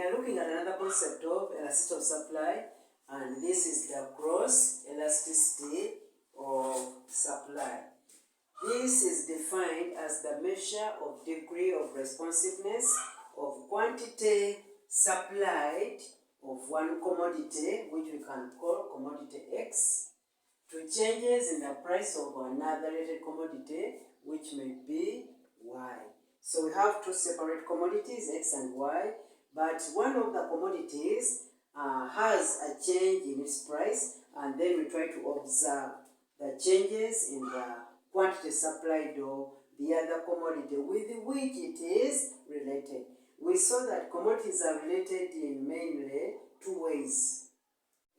are looking at another concept of elasticity of supply, and this is the cross elasticity of supply. This is defined as the measure of degree of responsiveness of quantity supplied of one commodity, which we can call commodity X, to changes in the price of another related commodity, which may be Y. So we have two separate commodities, X and Y, but one of the commodities has a change in its price, and then we try to observe the changes in the quantity supplied of the other commodity with which it is related. We saw that commodities are related in mainly two ways.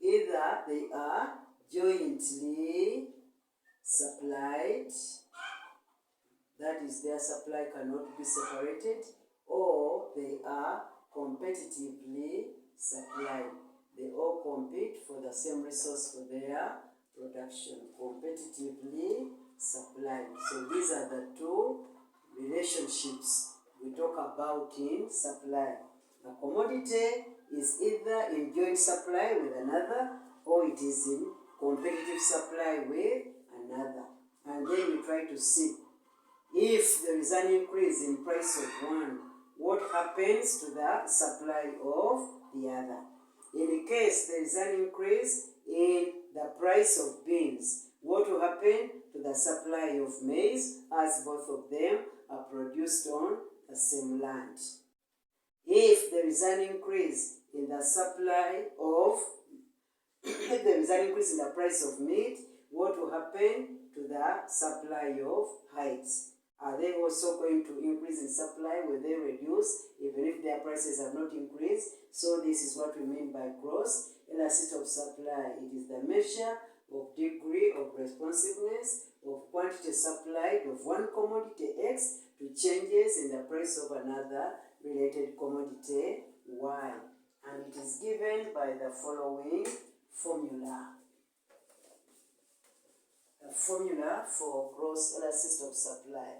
Either they are jointly supplied, that is, their supply cannot be separated, or they are competitively supplied. They all compete for the same resource for their production, competitively supplied. So these are the two relationships we talk about in supply. A commodity is either in joint supply with another, or it is in competitive supply with another. And then we try to see if there is an increase in price of one, what happens to the supply of the other. In case there is an increase in the price of beans, what will happen to the supply of maize, as both of them are produced on the same land? If there is an increase in the supply of, if there is an increase in the price of meat, what will happen to the supply of hides? Are they also going to increase in supply? Will they reduce even if their prices have not increased? So this is what we mean by gross elasticity of supply. It is the measure of degree of responsiveness of quantity supplied of one commodity X to changes in the price of another related commodity Y. And it is given by the following formula. The formula for gross elasticity of supply.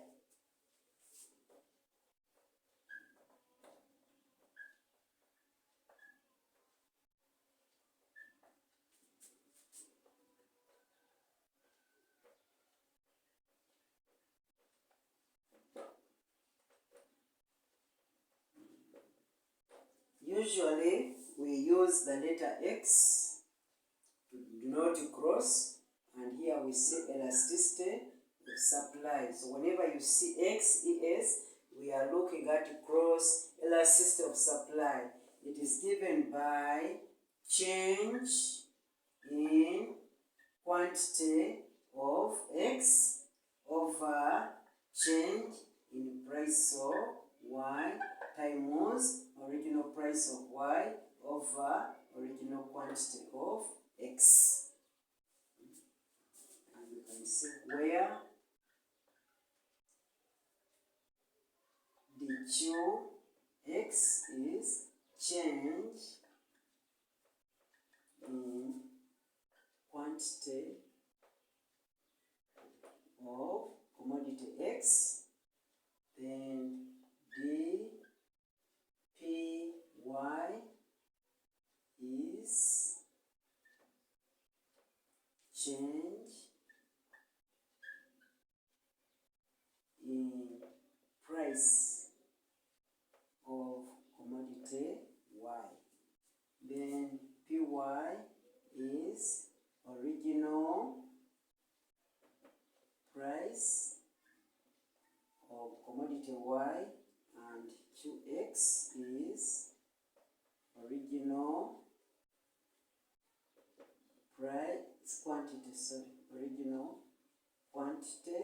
Usually, we use the letter X to denote gross, and here we see elasticity of supply. So whenever you see X, ES, we are looking at gross elasticity of supply. It is given by change in quantity of X over change in price of Y times original price of Y over original quantity of X. And you can see where the X is change in quantity of commodity X, then dPy is change in price of commodity Y. Then Py is original price of commodity Y, and Qx is original price original quantity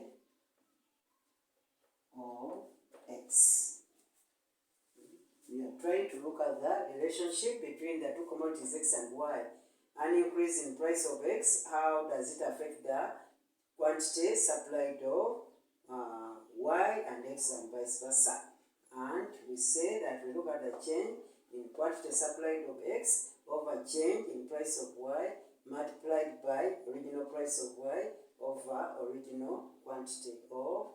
of X. We are trying to look at the relationship between the two commodities X and Y. An increase in price of X, how does it affect the quantity supplied of Y and X and vice versa? And we say that we look at the change in quantity supplied of X over change in price of Y multiplied by original price of Y over original quantity of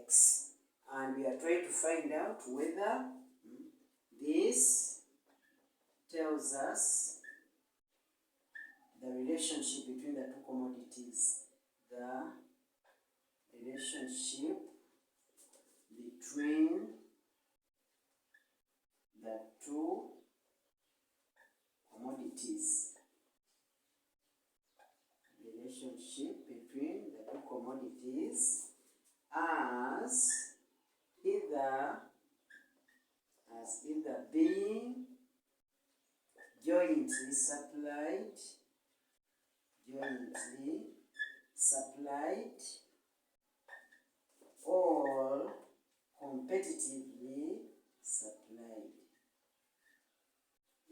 X. And we are trying to find out whether this tells us the relationship between the two commodities. The relationship between the two commodities. Relationship between the two commodities as either being jointly supplied or competitively supplied.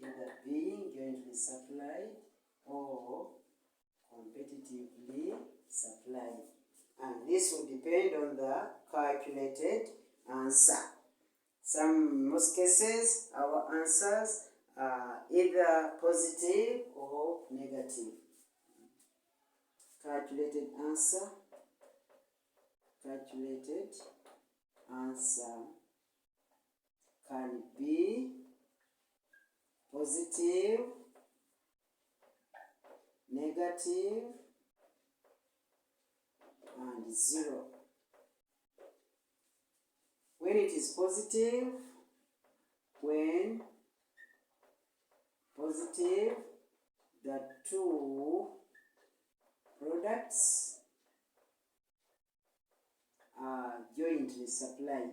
Either being jointly supplied or competitively supplied. And this will depend on the calculated answer. In most cases, our answers are either positive or negative. Calculated answer can be positive, negative, and 0. When it is positive, the two products are jointly supplied.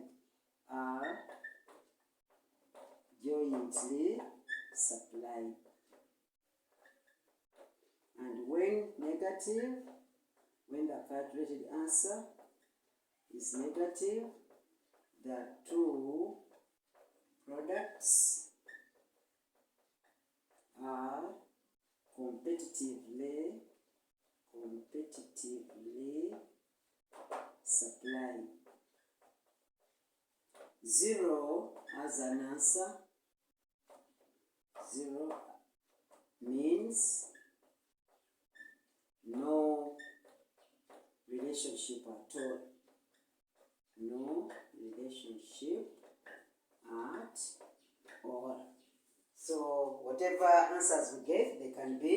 And when negative, when the calculated answer is negative, the two products are competitively supplied. 0 as an answer. 0 means no relationship at all. No relationship at all. So whatever answers we gave, they can be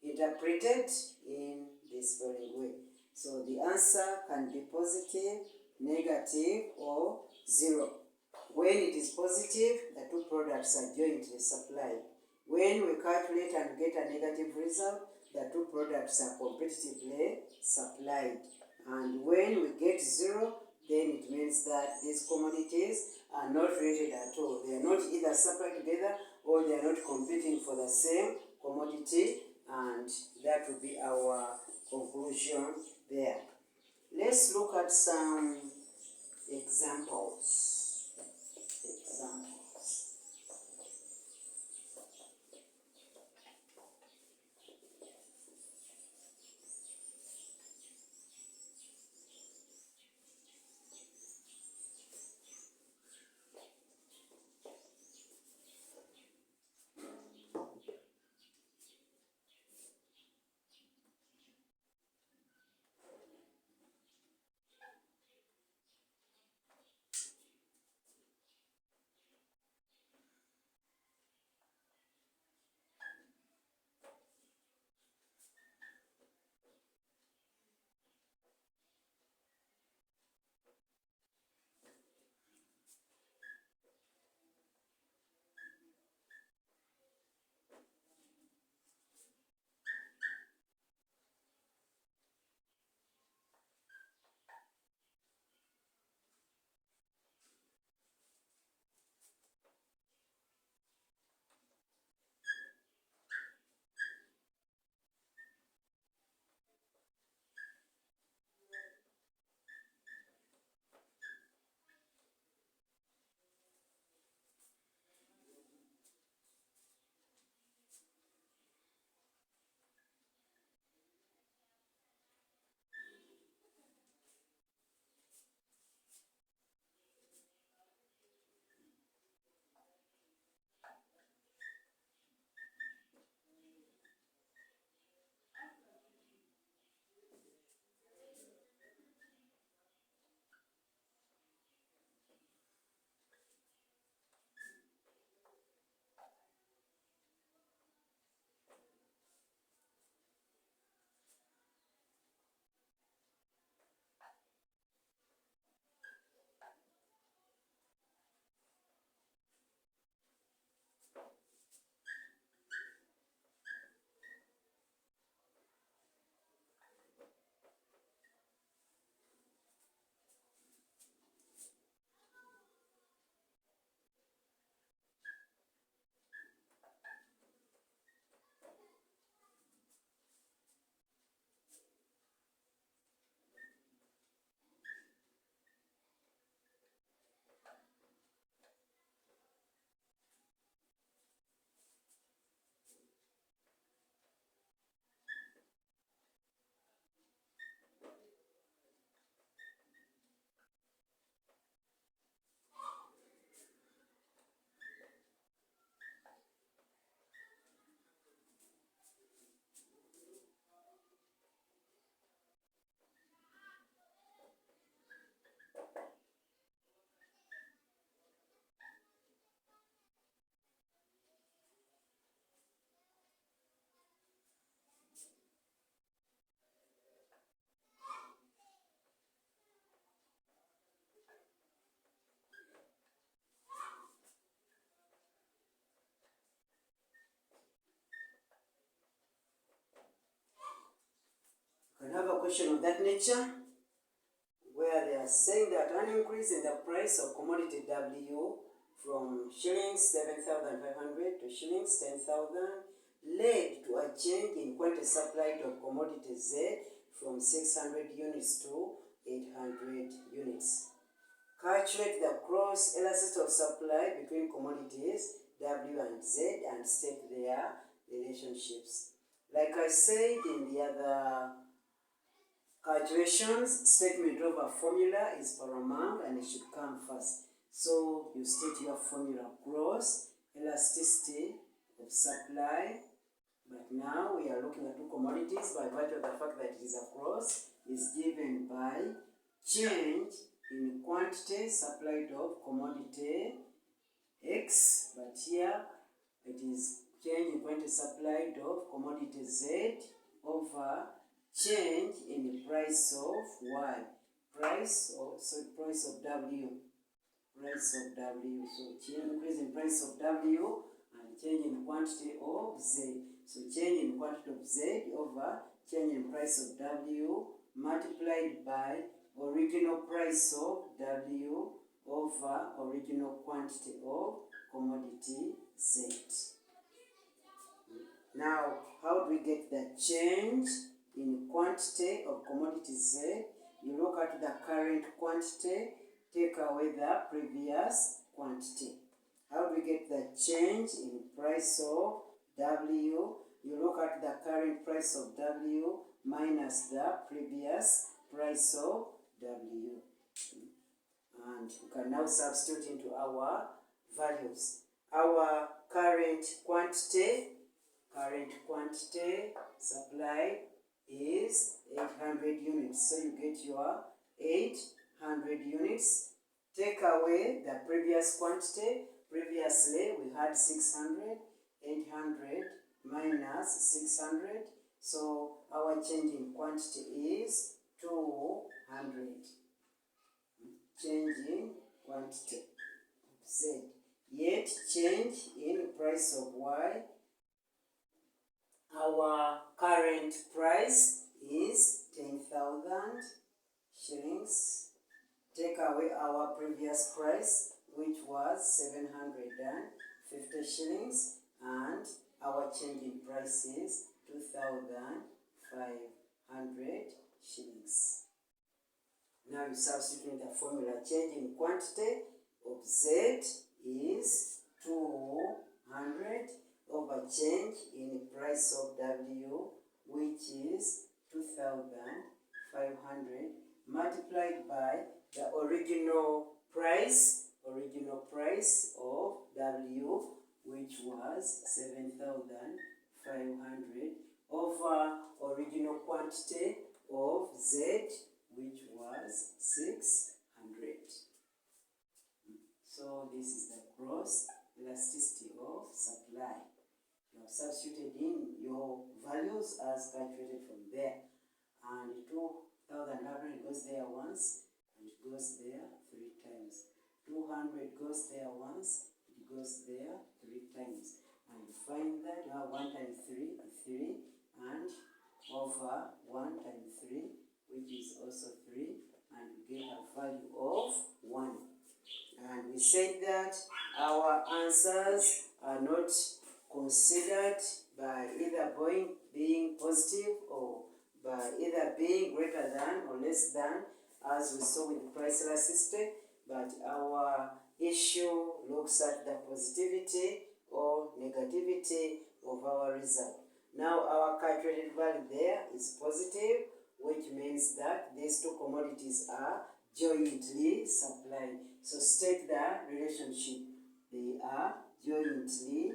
interpreted in this following way. So the answer can be positive, negative, or 0. When it is positive, the two products are jointly supplied. When we calculate and get a negative result, the two products are competitively supplied. And when we get 0, then it means that these commodities are not related at all. They are not either supplied together or they are not competing for the same commodity, and that will be our conclusion there. Let's look at some examples. question of that nature, where they are saying that an increase in the price of commodity W from shillings 7,500 to shillings 10,000 led to a change in quantity supplied of commodity Z from 600 units to 800 units. Calculate the gross elasticity of supply between commodities W and Z and state their relationships. Like I said in the other calculations, statement of a formula is paramount and it should come first. So you state your formula: gross elasticity of supply. But now we are looking at two commodities by virtue of the fact that it is a gross, is given by change in quantity supplied of commodity X, but here it is change in quantity supplied of commodity Z over change in the price of Y, price of W, so increase in price of W and change in quantity of Z. So change in quantity of Z over change in price of W multiplied by original price of W over original quantity of commodity Z. Now, how do we get the change in quantity of commodity Z? You look at the current quantity, take away the previous quantity. How do we get the change in price of W? You look at the current price of W minus the previous price of W. And we can now substitute into our values. Our current quantity supply is 800 units. So you get your 800 units. Take away the previous quantity. Previously we had 600. 800 minus 600. So our change in quantity is 200. Change in quantity of Z. Yet change in price of Y. Our current price is 10,000 shillings. Take away our previous price, which was 750 shillings, and our change in price is 2,500 shillings. Now you substitute in the formula. Change in quantity of Z is 200 over change in price of W, which is 2,500, multiplied by the original price of W, which was 7,500, over original quantity of Z, which was 600. So this is the gross elasticity of supply. You have substituted in your values as calculated from there. And 2,500 goes there once, and it goes there 3 times. 200 goes there once, it goes there 3 times. And you find that you have 1 times 3 is 3, and over 1 times 3, which is also 3, and you get a value of 1. And we said that our answers are not considered by either being positive or by either being greater than or less than, as we saw with price elasticity, but our issue looks at the positivity or negativity of our result. Now our calculated value there is positive, which means that these two commodities are jointly supplied. So state the relationship. They are jointly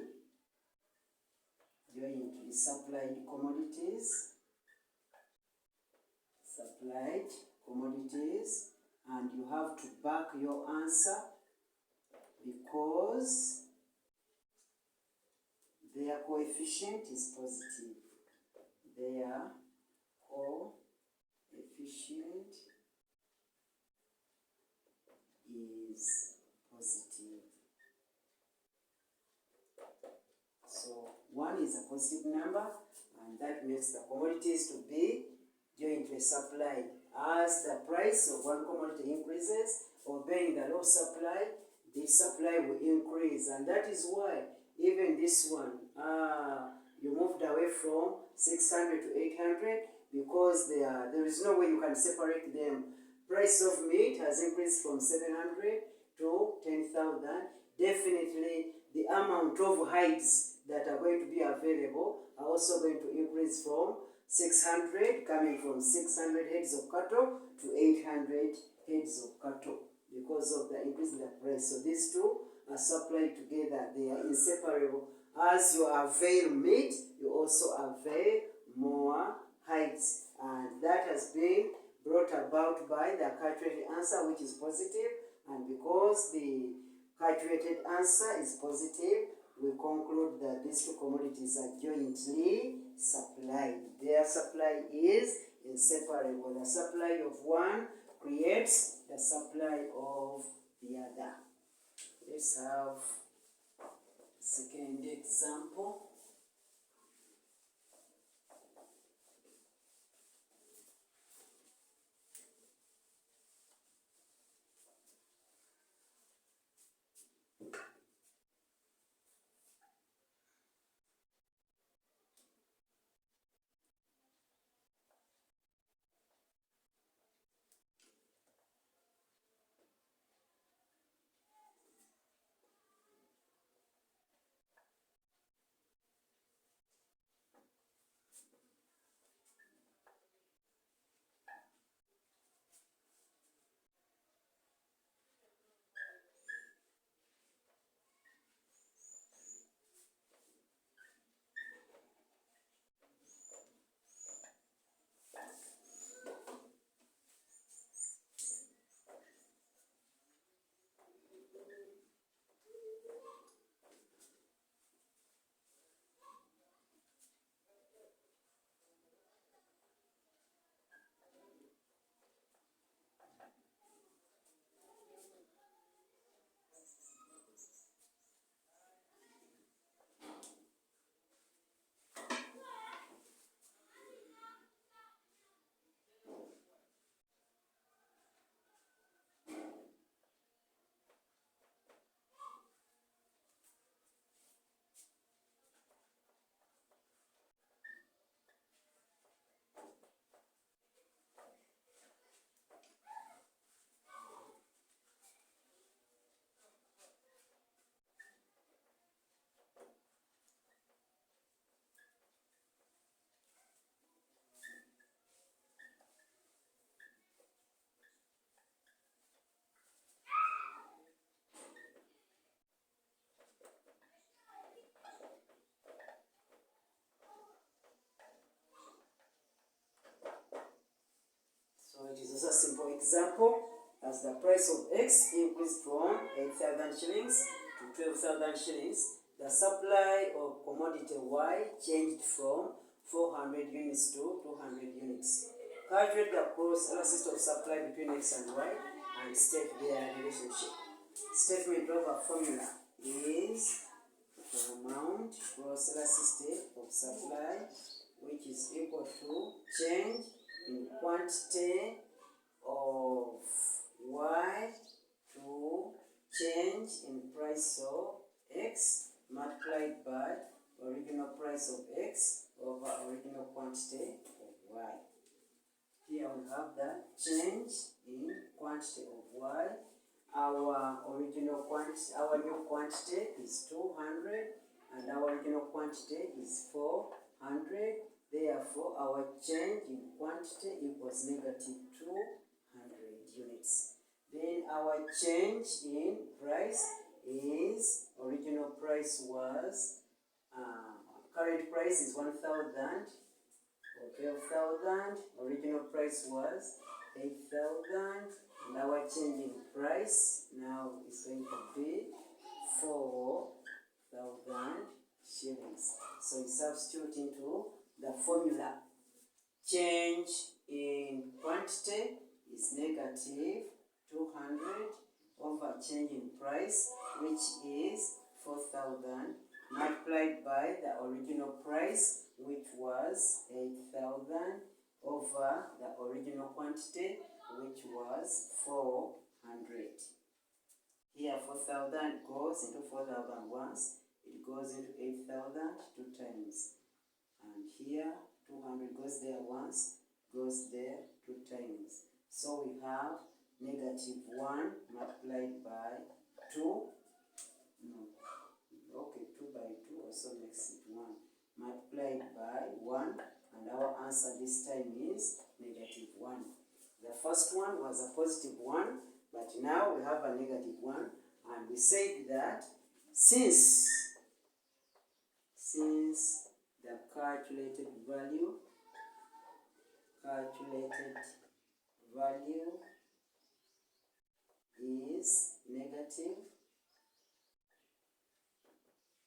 supplied commodities, and you have to back your answer because their coefficient is positive. Their coefficient is positive. So 1 is a positive number, and that makes the commodities to be jointly supplied. As the price of one commodity increases, obeying the law of supply, the supply will increase. And that is why even this one, you moved away from 600 to 800 because there is no way you can separate them. Price of meat has increased from 700 to 10,000. Definitely the amount of hides that are going to be available are also going to increase from 600, coming from 600 heads of cattle to 800 heads of cattle because of the increase in the price. So these two are supplied together. They are inseparable. As you avail meat, you also avail more hides. And that has been brought about by the calculated answer, which is positive. And because the calculated answer is positive, we conclude that these two commodities are jointly supplied. Their supply is inseparable. The supply of one creates the supply of the other. Let's have second example. So it is also a simple example. As the price of X increased from 8,000 shillings to 12,000 shillings, the supply of commodity Y changed from 400 units to 200 units. Calculate the cross elasticity of supply between X and Y and state their relationship. Statement of a formula is the amount cross elasticity of supply, which is equal to change in quantity of Y to change in price of X multiplied by original price of X over original quantity of Y. Here we have the change in quantity of Y. Our original quantity, our new quantity is 200 and our original quantity is 400. Therefore, our change in quantity equals negative 200 units. Then our change in price is, original price was, current price is 1,000. Okay, 1,000. Original price was 8,000. And our change in price now is going to be 4,000 shillings. So we substitute into the formula. Change in quantity is negative 200 over change in price, which is 4,000, multiplied by the original price, which was 8,000, over the original quantity, which was 400. Here 4,000 goes into 4,000 once, it goes into 8,000 two times. And here 200 goes there once, goes there two times. So we have negative 1 multiplied by 2. No, okay, 2 by 2 also makes it 1. Multiplied by 1, and our answer this time is negative 1. The first one was a positive 1, but now we have a negative 1, and we said that since the calculated value is negative,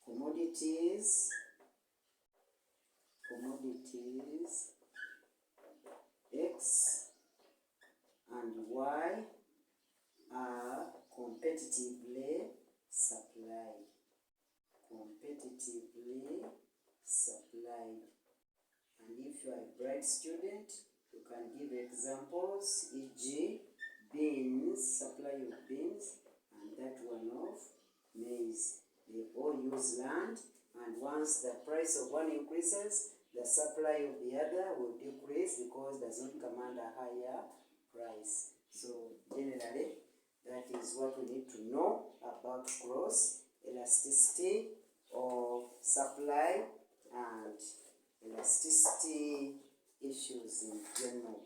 commodities X and Y are competitively supplied. And if you are a bright student, you can give examples, e.g. beans, supply of beans, and that one of maize. They all use land, and once the price of one increases, the supply of the other will decrease because it does not command a higher price. So generally, that is what we need to know about cross elasticity of supply and elasticity issues in general.